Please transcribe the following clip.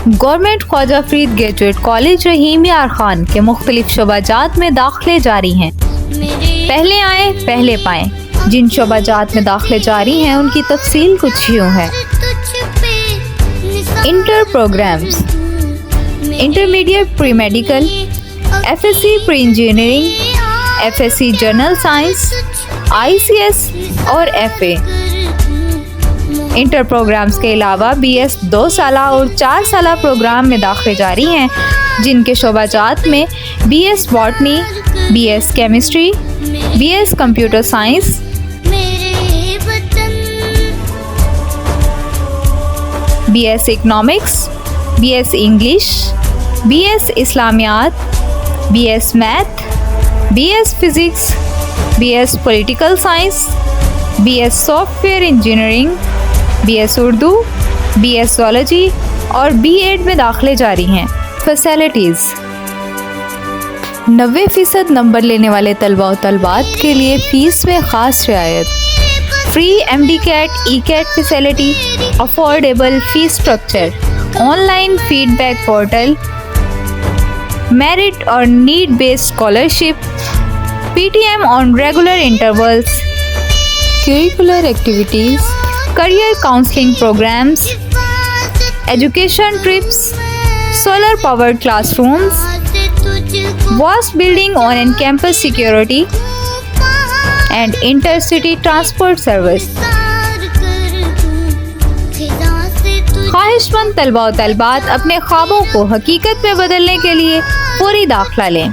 Government Khwaja Farid graduate college رحیم یار خان کے مختلف شعبہ جات میں داخلے جاری ہیں۔ پہلے آئیں پہلے پائیں۔ جن شعبہ جات میں داخلے جاری ہیں ان کی تفصیل کچھ یوں ہے۔ Inter programmes: intermediate pre medical, F S C pre engineering, F S C general science, I C S اور ایف اے۔ انٹر پروگرامز کے علاوہ بی ایس 2 سالہ اور 4 سالہ پروگرام میں داخلے جاری ہیں، جن کے شعبہ جات میں B S botany, B S chemistry, B S computer science, B S economics, B S English, B S اسلامیات، B S math, B S physics, B S political science, B S soft ware engineering, B S Urdu, B S zoology اور be add میں داخلے جاری ہیں۔ Facilities: 90% number لینے والے طلباء و طالبات کے لیے فیس میں خاص رعایت، free M D CAT E CAT facility, affordable fee structure, online feedback portal, merit اور need based scholarship, P T M on regular intervals, curricular activities, career counselling programmes, education trips, solar powered class rooms, vast building on and campus security and inter city transport service. خواہش مند طلباء و طالبات اپنے خوابوں کو حقیقت میں بدلنے کے لیے فوری داخلہ لیں۔